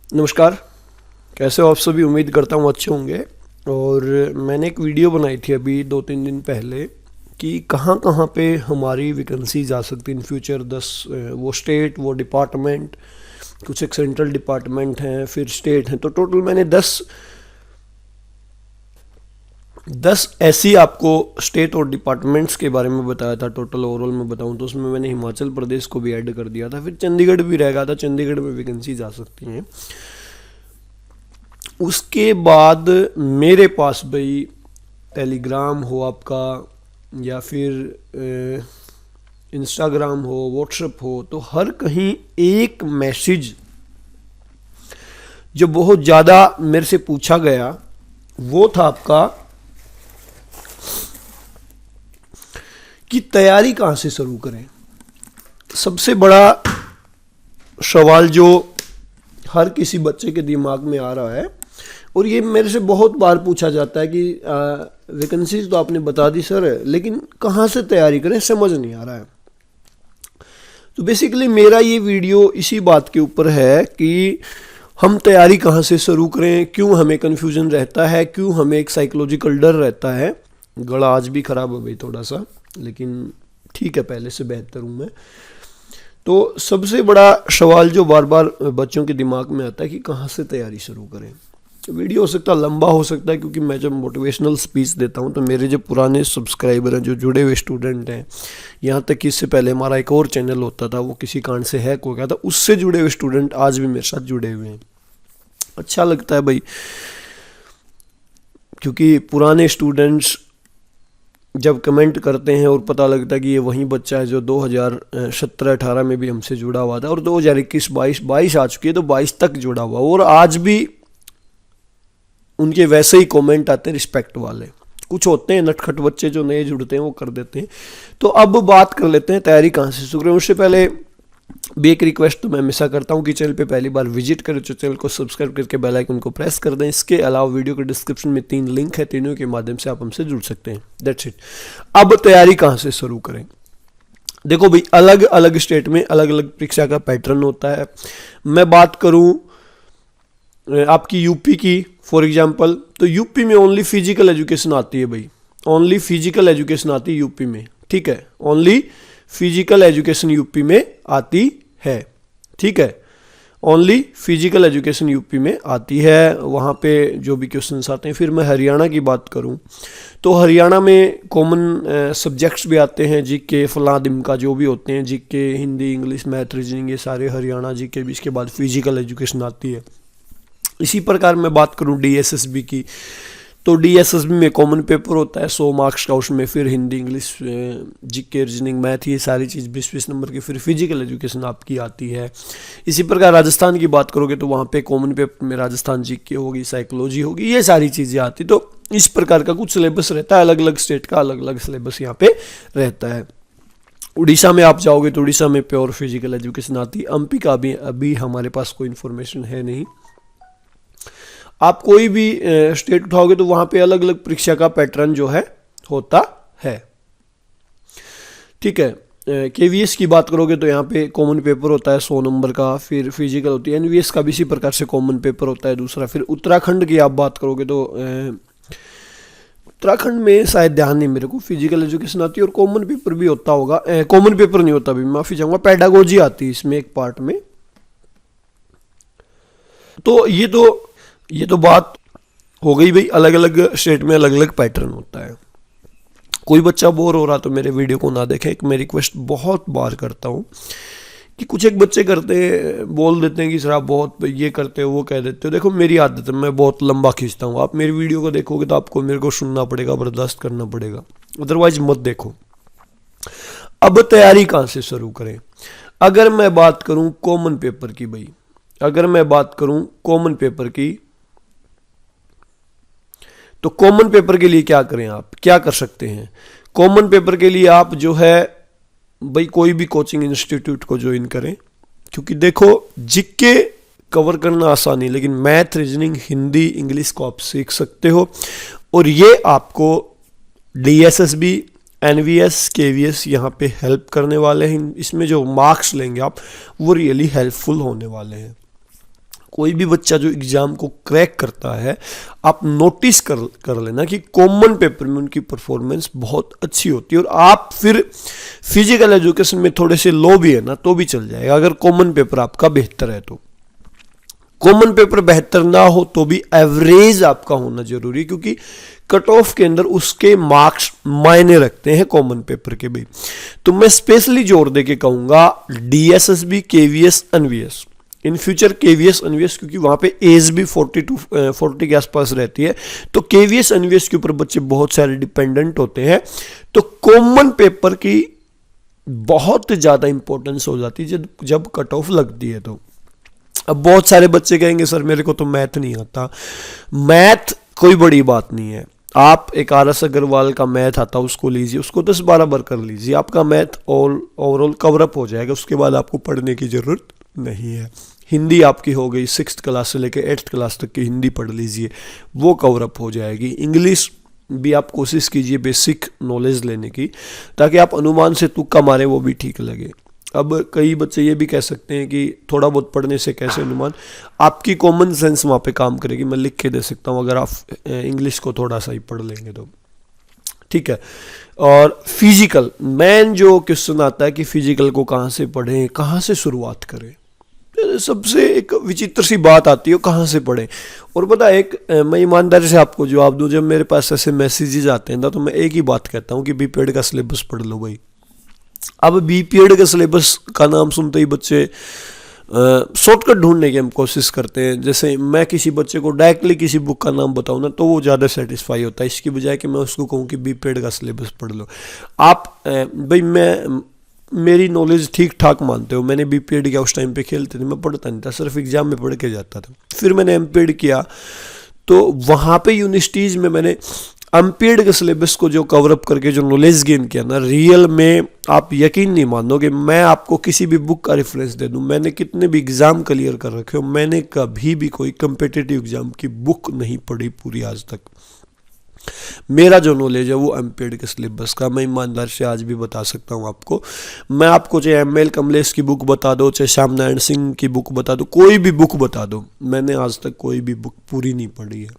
नमस्कार, कैसे हो आप सभी। उम्मीद करता हूँ अच्छे होंगे। और मैंने एक वीडियो बनाई थी अभी 2-3 दिन पहले कि कहाँ कहाँ पे हमारी वैकेंसी जा सकती है इन फ्यूचर। 10 वो स्टेट, वो डिपार्टमेंट, कुछ एक सेंट्रल डिपार्टमेंट हैं, फिर स्टेट हैं। तो टोटल मैंने 10 ऐसी आपको स्टेट और डिपार्टमेंट्स के बारे में बताया था। टोटल ओवरऑल में बताऊं तो उसमें मैंने हिमाचल प्रदेश को भी ऐड कर दिया था, फिर चंडीगढ़ भी रह गया था। चंडीगढ़ में वैकेंसी जा सकती हैं। उसके बाद मेरे पास भाई टेलीग्राम हो आपका, या फिर इंस्टाग्राम हो, व्हाट्सएप हो, तो हर कहीं एक मैसेज जो बहुत ज़्यादा मेरे से पूछा गया वो था आपका कि तैयारी कहाँ से शुरू करें। सबसे बड़ा सवाल जो हर किसी बच्चे के दिमाग में आ रहा है, और ये मेरे से बहुत बार पूछा जाता है कि वैकेंसीज तो आपने बता दी सर, लेकिन कहाँ से तैयारी करें, समझ नहीं आ रहा है। तो बेसिकली मेरा ये वीडियो इसी बात के ऊपर है कि हम तैयारी कहाँ से शुरू करें, क्यों हमें कन्फ्यूजन रहता है, क्यों हमें एक साइकोलॉजिकल डर रहता है। गला आज भी ख़राब हो गई थोड़ा सा, लेकिन ठीक है, पहले से बेहतर हूँ मैं। तो सबसे बड़ा सवाल जो बार बार बच्चों के दिमाग में आता है कि कहाँ से तैयारी शुरू करें। वीडियो हो सकता है लंबा हो सकता है, क्योंकि मैं जब मोटिवेशनल स्पीच देता हूँ तो मेरे जो पुराने सब्सक्राइबर हैं, जो जुड़े हुए स्टूडेंट हैं, यहाँ तक कि इससे पहले हमारा एक और चैनल होता था, वो किसी कारण से हैक हो गया था, उससे जुड़े हुए स्टूडेंट आज भी मेरे साथ जुड़े हुए हैं। अच्छा लगता है भाई, क्योंकि पुराने स्टूडेंट्स जब कमेंट करते हैं और पता लगता है कि ये वही बच्चा है जो 2017-18 में भी हमसे जुड़ा हुआ था, और 2021-22 आ चुकी है, तो 22 तक जुड़ा हुआ, और आज भी उनके वैसे ही कमेंट आते हैं रिस्पेक्ट वाले। कुछ होते हैं नटखट बच्चे जो नए जुड़ते हैं, वो कर देते हैं। तो अब बात कर लेते हैं तैयारी कहाँ से शुरू करें। उससे पहले भी एक रिक्वेस्ट तो मैं हमेशा करता हूँ कि चैनल पे पहली बार विजिट करें तो चैनल को सब्सक्राइब करके बेल आइकन को प्रेस कर दें। इसके अलावा वीडियो के डिस्क्रिप्शन में 3 लिंक है, तीनों के माध्यम से आप हमसे जुड़ सकते हैं। That's it. अब तैयारी कहाँ से शुरू करें। देखो भाई, अलग अलग स्टेट में अलग अलग परीक्षा का पैटर्न होता है। मैं बात करूँ आपकी यूपी की, फॉर एग्जाम्पल, तो यूपी में ओनली फिजिकल एजुकेशन आती है भाई। ओनली फिजिकल एजुकेशन आती है यूपी में, ठीक है। ओनली फिजिकल एजुकेशन यूपी में आती है, ठीक है। ओनली फिजिकल एजुकेशन यूपी में आती है, वहाँ पे जो भी क्वेश्चंस आते हैं। फिर मैं हरियाणा की बात करूँ तो हरियाणा में कॉमन सब्जेक्ट्स भी आते हैं, जीके फलां दिमका जो भी होते हैं, GK, Hindi, English, math, reasoning, ये सारे हरियाणा जीके भी। इसके बाद फिजिकल एजुकेशन आती है। इसी प्रकार मैं बात करूं डीएसएसबी की, तो डीएसएसबी में कॉमन पेपर होता है 100 मार्क्स का, उसमें फिर Hindi, English, GK, reasoning, math, ये सारी चीज़ 20-20 नंबर की। फिर फिजिकल एजुकेशन आपकी आती है। इसी प्रकार राजस्थान की बात करोगे तो वहाँ पे कॉमन पेपर में राजस्थान जीके होगी, साइकोलॉजी होगी, ये सारी चीज़ें आती। तो इस प्रकार का कुछ सिलेबस रहता है, अलग अलग स्टेट का अलग अलग सिलेबस यहाँ पे रहता है। उड़ीसा में आप जाओगे तो उड़ीसा में प्योर फिजिकल एजुकेशन आती है। एमपी का अभी हमारे पास कोई इन्फॉर्मेशन है नहीं। आप कोई भी स्टेट उठाओगे तो वहाँ पे अलग अलग परीक्षा का पैटर्न जो है होता है, ठीक है। केवीएस की बात करोगे तो यहाँ पे कॉमन पेपर होता है 100 नंबर का, फिर फिजिकल होती है। एनवीएस का भी इसी प्रकार से कॉमन पेपर होता है दूसरा। फिर उत्तराखंड की आप बात करोगे तो उत्तराखंड में शायद ध्यान नहीं मेरे को, फिजिकल एजुकेशन आती है और कॉमन पेपर भी होता होगा। कॉमन पेपर नहीं होता, भी माफ़ी चाहूँगा, पेडागोजी आती है इसमें एक पार्ट में। तो ये तो बात हो गई भाई, अलग अलग स्टेट में अलग अलग पैटर्न होता है। कोई बच्चा बोर हो रहा तो मेरे वीडियो को ना देखें। एक मैं रिक्वेस्ट बहुत बार करता हूँ कि कुछ एक बच्चे बोल देते हैं कि सर आप बहुत ये करते हो, वो कह देते हो। देखो मेरी आदत है, मैं बहुत लंबा खींचता हूँ। आप मेरी वीडियो को देखोगे तो आपको मेरे को सुनना पड़ेगा, बर्दाश्त करना पड़ेगा, अदरवाइज मत देखो। अब तैयारी कहाँ से शुरू करें। अगर मैं बात करूँ कॉमन पेपर की भाई, अगर मैं बात करूँ कॉमन पेपर की, तो कॉमन पेपर के लिए क्या करें, आप क्या कर सकते हैं। कॉमन पेपर के लिए आप जो है भाई कोई भी कोचिंग इंस्टीट्यूट को ज्वाइन करें, क्योंकि देखो जीके कवर करना आसान नहीं, लेकिन मैथ, रीजनिंग, हिंदी, इंग्लिश को आप सीख सकते हो। और ये आपको डीएसएसबी, एनवीएस, केवीएस यहाँ पे हेल्प करने वाले हैं। इसमें जो मार्क्स लेंगे आप वो रियली हेल्पफुल होने वाले हैं। कोई भी बच्चा जो एग्ज़ाम को क्रैक करता है, आप नोटिस कर लेना कि कॉमन पेपर में उनकी परफॉर्मेंस बहुत अच्छी होती है। और आप फिर फिजिकल एजुकेशन में थोड़े से लो भी है ना तो भी चल जाएगा, अगर कॉमन पेपर आपका बेहतर है तो। कॉमन पेपर बेहतर ना हो तो भी एवरेज आपका होना जरूरी है, क्योंकि कट ऑफ के अंदर उसके मार्क्स मायने रखते हैं कॉमन पेपर के भी। तो मैं स्पेशली जोर दे के कहूँगा DSSB, KVS, NVS, in future KVS, NVS, क्योंकि वहाँ पे एज भी 40 के आसपास रहती है, तो KVS, NVS के ऊपर बच्चे बहुत सारे डिपेंडेंट होते हैं। तो कॉमन पेपर की बहुत ज़्यादा इंपॉर्टेंस हो जाती है जब कट ऑफ लगती है। तो अब बहुत सारे बच्चे कहेंगे सर मेरे को तो मैथ नहीं आता। मैथ कोई बड़ी बात नहीं है, आप एक RS अग्रवाल का मैथ आता है उसको लीजिए, उसको 10-12 बार कर लीजिए, आपका मैथ ओवरऑल कवरअप हो जाएगा। उसके बाद आपको पढ़ने की ज़रूरत नहीं है। हिंदी आपकी हो गई 6th क्लास से लेकर 8th क्लास तक की हिंदी पढ़ लीजिए, वो कवरअप हो जाएगी। इंग्लिश भी आप कोशिश कीजिए बेसिक नॉलेज लेने की, ताकि आप अनुमान से तुक्का मारें वो भी ठीक लगे। अब कई बच्चे ये भी कह सकते हैं कि थोड़ा बहुत पढ़ने से कैसे अनुमान, आपकी कॉमन सेंस वहाँ पे काम करेगी। मैं लिख के दे सकता हूँ अगर आप इंग्लिश को थोड़ा सा ही पढ़ लेंगे तो, ठीक है। और फिजिकल मेन जो क्वेश्चन आता है कि फिजिकल को कहाँ से पढ़ें, कहाँ से शुरुआत करें, सबसे एक विचित्र सी बात आती है कहाँ से पढ़ें। और पता है मैं ईमानदारी से आपको जवाब दूं, जब मेरे पास ऐसे मैसेजेस आते हैं ना तो मैं एक ही बात कहता हूँ कि बीपीएड का सिलेबस पढ़ लो भाई। अब बीपीएड के सिलेबस का नाम सुनते ही बच्चे शॉर्टकट ढूंढने की हम कोशिश करते हैं। जैसे मैं किसी बच्चे को डायरेक्टली किसी बुक का नाम बताऊँ ना तो वो ज़्यादा सेटिस्फाई होता है, इसकी बजाय कि मैं उसको कहूँ कि बीपीएड का सिलेबस पढ़ लो। आप भाई मेरी नॉलेज ठीक ठाक मानते हो, मैंने बीपीएड किया, उस टाइम पे खेलते थे, मैं पढ़ता नहीं था, सिर्फ एग्जाम में पढ़ के जाता था। फिर मैंने एमपीएड किया तो वहाँ पे यूनिवर्सिटीज़ में मैंने एमपीएड के सिलेबस को जो कवरअप करके जो नॉलेज गेन किया ना, रियल में आप यकीन नहीं मानोगे। मैं आपको किसी भी बुक का रेफरेंस दे दूं, मैंने कितने भी एग्ज़ाम क्लियर कर रखे हो, मैंने कभी भी कोई कम्पिटिटिव एग्ज़ाम की बुक नहीं पढ़ी पूरी आज तक। मेरा जो नॉलेज है वो एमपीएड के सिलेबस का, मैं ईमानदार से आज भी बता सकता हूँ आपको। मैं आपको चाहे ML कमलेश की बुक बता दो, चाहे श्याम नारायण सिंह की बुक बता दो, कोई भी बुक बता दो, मैंने आज तक कोई भी बुक पूरी नहीं पढ़ी है।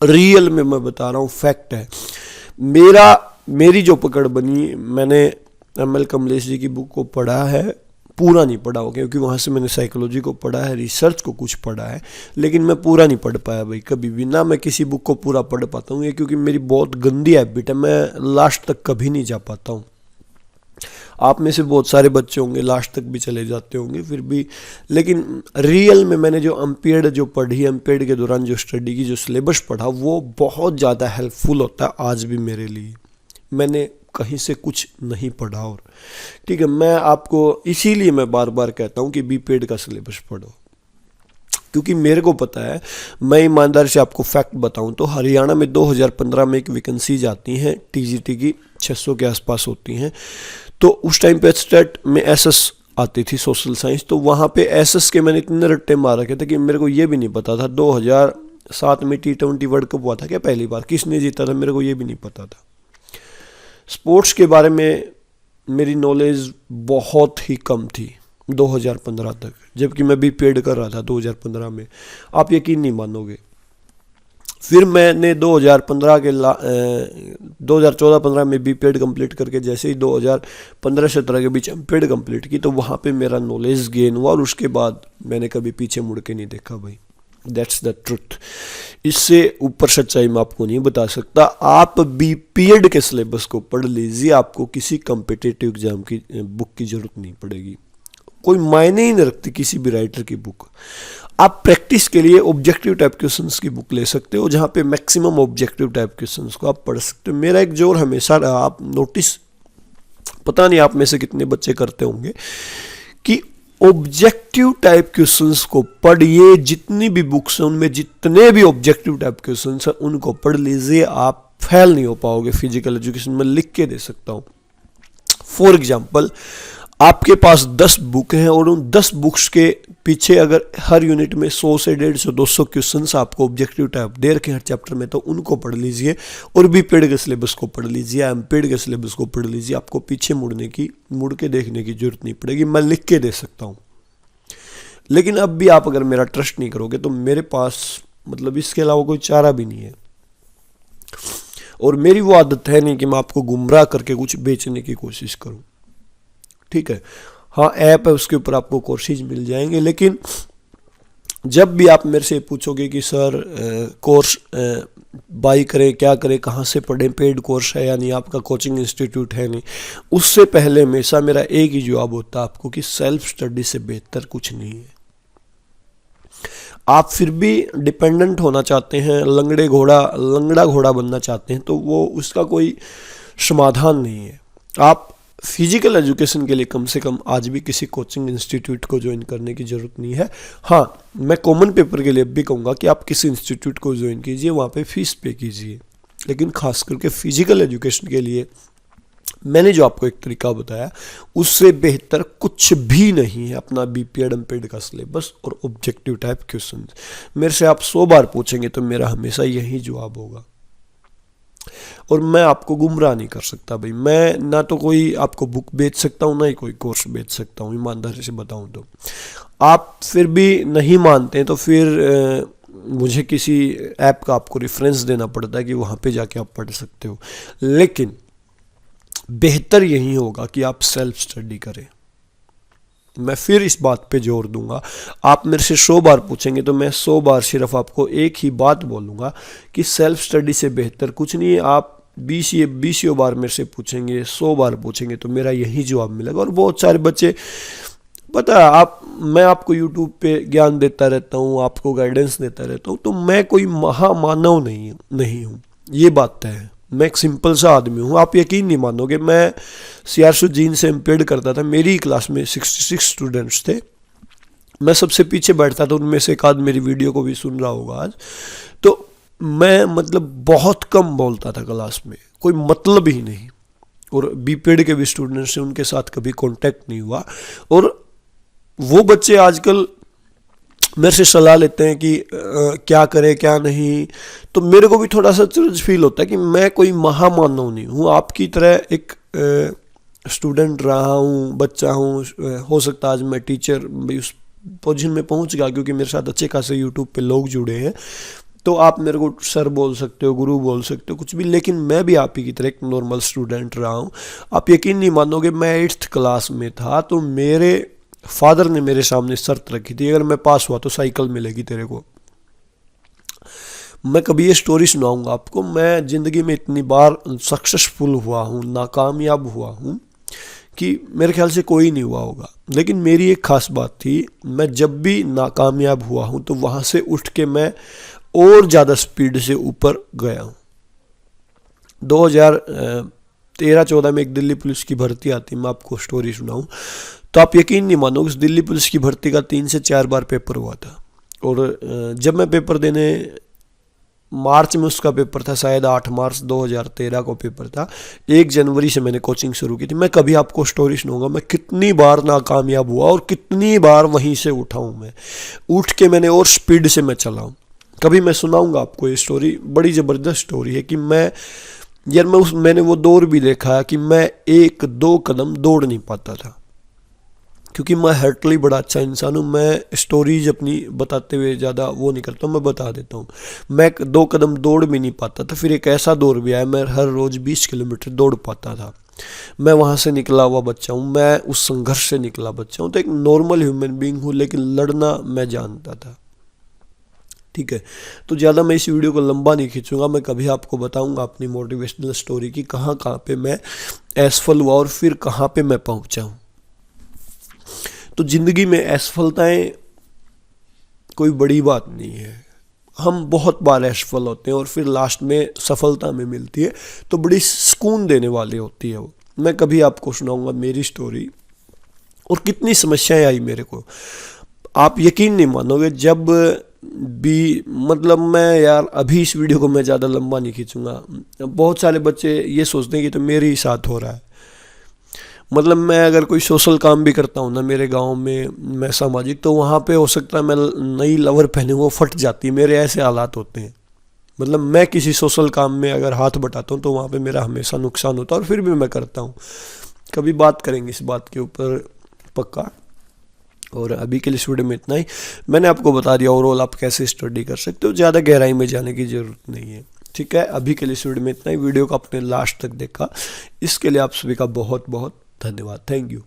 रियल में मैं बता रहा हूँ, फैक्ट है। मेरी जो पकड़ बनी, मैंने ML कमलेश जी की बुक को पढ़ा है, पूरा नहीं पढ़ा हो क्योंकि वहाँ से मैंने साइकोलॉजी को पढ़ा है, रिसर्च को कुछ पढ़ा है, लेकिन मैं पूरा नहीं पढ़ पाया भाई कभी भी। ना मैं किसी बुक को पूरा पढ़ पाता हूँ, ये क्योंकि मेरी बहुत गंदी हैबिट है, मैं लास्ट तक कभी नहीं जा पाता हूँ। आप में से बहुत सारे बच्चे होंगे लास्ट तक भी चले जाते होंगे फिर भी, लेकिन रियल में मैंने जो एमपीएड जो पढ़ी, एमपीएड के दौरान जो स्टडी की, जो सिलेबस पढ़ा, वो बहुत ज़्यादा हेल्पफुल होता है आज भी मेरे लिए। मैंने कहीं से कुछ नहीं पढ़ा। और ठीक है, मैं आपको इसीलिए मैं बार बार कहता हूँ कि बीपीएड का सिलेबस पढ़ो, क्योंकि मेरे को पता है। मैं ईमानदार से आपको फैक्ट बताऊं तो हरियाणा में 2015 में एक वैकेंसीज आती हैं टीजीटी की, 600 के आसपास होती हैं। तो उस टाइम पे स्टेट में एसएस आती थी, सोशल साइंस, तो वहाँ पे एसएस के मैंने इतने रट्टे मार रखे थे कि मेरे को ये भी नहीं पता था 2007 में T20 वर्ल्ड कप हुआ था क्या पहली बार, किसने जीता था, मेरे को ये भी नहीं पता था। स्पोर्ट्स के बारे में मेरी नॉलेज बहुत ही कम थी 2015 तक, जबकि मैं बीपीएड कर रहा था 2015 में, आप यकीन नहीं मानोगे। फिर मैंने 2014-15 में बीपीएड कंप्लीट करके जैसे ही 2015-17 के बीच एमपीएड कंप्लीट की, तो वहाँ पे मेरा नॉलेज गेन हुआ, और उसके बाद मैंने कभी पीछे मुड़ के नहीं देखा भाई। That's the truth. इससे ऊपर सच्चाई मैं आपको नहीं बता सकता। आप बीपीएड के सिलेबस को पढ़ लीजिए, आपको किसी कम्पिटिटिव एग्जाम की बुक की जरूरत नहीं पड़ेगी, कोई मायने ही नहीं रखती किसी भी राइटर की बुक। आप प्रैक्टिस के लिए ऑब्जेक्टिव टाइप क्वेश्चंस की बुक ले सकते हो, जहाँ पे मैक्सिमम ऑब्जेक्टिव टाइप क्वेश्चंस को आप पढ़ सकते हो। मेरा एक जोर हमेशा रहा, आप नोटिस पता नहीं आप में से कितने बच्चे करते होंगे, कि ऑब्जेक्टिव टाइप क्वेश्चंस को पढ़िए। जितनी भी बुक्स हैं उनमें जितने भी ऑब्जेक्टिव टाइप क्वेश्चंस हैं उनको पढ़ लीजिए, आप फेल नहीं हो पाओगे फिजिकल एजुकेशन में, लिख के दे सकता हूँ। फॉर एग्जाम्पल, आपके पास 10 बुक हैं और उन 10 बुक्स के पीछे अगर हर यूनिट में 100 से 150 200 क्वेश्चंस आपको ऑब्जेक्टिव टाइप दे रखे हर चैप्टर में, तो उनको पढ़ लीजिए, और बीपीएड के सिलेबस को पढ़ लीजिए, एमपीएड के सिलेबस को पढ़ लीजिए। आपको पीछे मुड़ के देखने की जरूरत नहीं पड़ेगी, मैं लिख के दे सकता हूँ। लेकिन अब भी आप अगर मेरा ट्रस्ट नहीं करोगे तो मेरे पास मतलब इसके अलावा कोई चारा भी नहीं है। और मेरी वो आदत है नहीं कि मैं आपको गुमराह करके कुछ बेचने की कोशिश करूं, ठीक है। हाँ, ऐप है, उसके ऊपर आपको कोर्सेज मिल जाएंगे, लेकिन जब भी आप मेरे से पूछोगे कि सर कोर्स बाई करें, क्या करें, कहाँ से पढ़ें, पेड कोर्स है या नहीं, आपका कोचिंग इंस्टीट्यूट है नहीं, उससे पहले हमेशा मेरा एक ही जवाब होता है आपको कि सेल्फ स्टडी से बेहतर कुछ नहीं है। आप फिर भी डिपेंडेंट होना चाहते हैं, लंगड़ा घोड़ा बनना चाहते हैं, तो वो उसका कोई समाधान नहीं है। आप फिजिकल एजुकेशन के लिए कम से कम आज भी किसी कोचिंग इंस्टीट्यूट को ज्वाइन करने की ज़रूरत नहीं है। हाँ, मैं कॉमन पेपर के लिए भी कहूँगा कि आप किसी इंस्टीट्यूट को ज्वाइन कीजिए, वहाँ पे फीस पे कीजिए, लेकिन खास करके फिजिकल एजुकेशन के लिए मैंने जो आपको एक तरीका बताया उससे बेहतर कुछ भी नहीं है। अपना बीपीएड एमपीएड का सिलेबस और ऑब्जेक्टिव टाइप क्वेश्चन मेरे से आप 100 बार पूछेंगे तो मेरा हमेशा यही जवाब होगा। और मैं आपको गुमराह नहीं कर सकता भाई, मैं ना तो कोई आपको बुक बेच सकता हूँ, ना ही कोई कोर्स बेच सकता हूँ, ईमानदारी से बताऊँ तो। आप फिर भी नहीं मानते हैं तो फिर मुझे किसी ऐप का आपको रेफरेंस देना पड़ता है कि वहाँ पे जाके आप पढ़ सकते हो, लेकिन बेहतर यही होगा कि आप सेल्फ स्टडी करें। मैं फिर इस बात पे जोर दूंगा, आप मेरे से 100 बार पूछेंगे तो मैं 100 बार सिर्फ आपको एक ही बात बोलूँगा कि सेल्फ स्टडी से बेहतर कुछ नहीं है। आप 20 बार मेरे से पूछेंगे, 100 बार पूछेंगे तो मेरा यही जवाब मिलेगा। और बहुत सारे बच्चे, पता है मैं आपको यूट्यूब पे ज्ञान देता रहता हूँ, आपको गाइडेंस देता रहता हूँ, तो मैं कोई महामानव नहीं हूँ, ये बात तय है। मैं एक सिंपल सा आदमी हूँ। आप यकीन नहीं मानोगे, मैं सियारसुद्दीन से एमपीएड करता था, मेरी क्लास में 66 स्टूडेंट्स थे, मैं सबसे पीछे बैठता था, उनमें से एक आध मेरी वीडियो को भी सुन रहा होगा आज। तो मैं मतलब बहुत कम बोलता था क्लास में, कोई मतलब ही नहीं। और बीपीएड के भी स्टूडेंट्स से उनके साथ कभी कांटेक्ट नहीं हुआ। और वो बच्चे आजकल मेरे से सलाह लेते हैं कि क्या करें क्या नहीं, तो मेरे को भी थोड़ा सा चुर्ज फील होता है कि मैं कोई महामानव नहीं हूँ, आपकी तरह एक स्टूडेंट रहा हूँ, बच्चा हूँ। हो सकता है आज मैं टीचर भी उस पोजीशन में पहुँच गया, क्योंकि मेरे साथ अच्छे खासे यूट्यूब पे लोग जुड़े हैं, तो आप मेरे को सर बोल सकते हो, गुरु बोल सकते हो, कुछ भी, लेकिन मैं भी आप ही की तरह एक नॉर्मल स्टूडेंट रहा हूँ। आप यकीन नहीं मानोगे, मैं 8th क्लास में था तो मेरे फादर ने मेरे सामने शर्त रखी थी, अगर मैं पास हुआ तो साइकिल मिलेगी तेरे को। मैं कभी ये स्टोरी सुनाऊंगा आपको, मैं ज़िंदगी में इतनी बार सक्सेसफुल हुआ हूँ, नाकामयाब हुआ हूँ कि मेरे ख्याल से कोई नहीं हुआ होगा। लेकिन मेरी एक ख़ास बात थी, मैं जब भी नाकामयाब हुआ हूँ तो वहाँ से उठ के मैं और ज़्यादा स्पीड से ऊपर गया हूँ। 2013-14 में एक दिल्ली पुलिस की भर्ती आती, मैं आपको स्टोरी सुनाऊँ तो आप यकीन नहीं मानोगे, उस दिल्ली पुलिस की भर्ती का 3 से 4 बार पेपर हुआ था। और जब मैं पेपर देने, मार्च में उसका पेपर था, शायद 8 मार्च 2013 को पेपर था, 1 जनवरी से मैंने कोचिंग शुरू की थी। मैं कभी आपको स्टोरी सुनाऊंगा मैं कितनी बार नाकामयाब हुआ और कितनी बार वहीं से उठा हूँ। मैं उठ के मैंने और स्पीड से मैं चला हूँ। कभी मैं सुनाऊंगा आपको ये स्टोरी, बड़ी ज़बरदस्त स्टोरी है कि मैंने वो दौर भी देखा कि मैं 1-2 कदम दौड़ नहीं पाता था, क्योंकि मैं हर्टली बड़ा अच्छा इंसान हूँ। मैं स्टोरीज अपनी बताते हुए ज़्यादा वो नहीं करता हूँ, मैं बता देता हूँ। मैं 2 कदम दौड़ भी नहीं पाता था। फिर एक ऐसा दौर भी आया, मैं हर रोज़ 20 किलोमीटर दौड़ पाता था। मैं वहाँ से निकला हुआ बच्चा हूँ, मैं उस संघर्ष से निकला बच्चा हूँ। तो एक नॉर्मल ह्यूमन बीइंग हूँ, लेकिन लड़ना मैं जानता था, ठीक है। तो ज़्यादा मैं इस वीडियो को लंबा नहीं खींचूंगा, मैं कभी आपको बताऊंगा अपनी मोटिवेशनल स्टोरी की कहाँ पे मैं असफल हुआ और फिर कहाँ पे मैं पहुँचा हूँ। तो ज़िंदगी में असफलताएं कोई बड़ी बात नहीं है, हम बहुत बार असफल होते हैं और फिर लास्ट में सफलता में मिलती है, तो बड़ी सुकून देने वाली होती है वो। मैं कभी आपको सुनाऊंगा मेरी स्टोरी और कितनी समस्याएं आई मेरे को, आप यकीन नहीं मानोगे। जब भी मतलब मैं यार अभी इस वीडियो को मैं ज़्यादा लंबा नहीं खींचूंगा। बहुत सारे बच्चे ये सोचते हैं कि तो मेरे ही साथ हो रहा है। मतलब मैं अगर कोई सोशल काम भी करता हूँ ना मेरे गांव में, मैं सामाजिक, तो वहाँ पे हो सकता है मैं नई लवर पहने वो फट जाती है, मेरे ऐसे हालात होते हैं। मतलब मैं किसी सोशल काम में अगर हाथ बटाता हूँ तो वहाँ पे मेरा हमेशा नुकसान होता है, और फिर भी मैं करता हूँ। कभी बात करेंगे इस बात के ऊपर पक्का। और अभी के लिए इस वीडियो में इतना ही। मैंने आपको बता दिया ओवरऑल आप कैसे स्टडी कर सकते हो, ज़्यादा गहराई में जाने की ज़रूरत नहीं है। ठीक है, अभी के लिए इस वीडियो में इतना ही। वीडियो को आपने लास्ट तक देखा इसके लिए आप सभी का बहुत बहुत धन्यवाद। Thank you.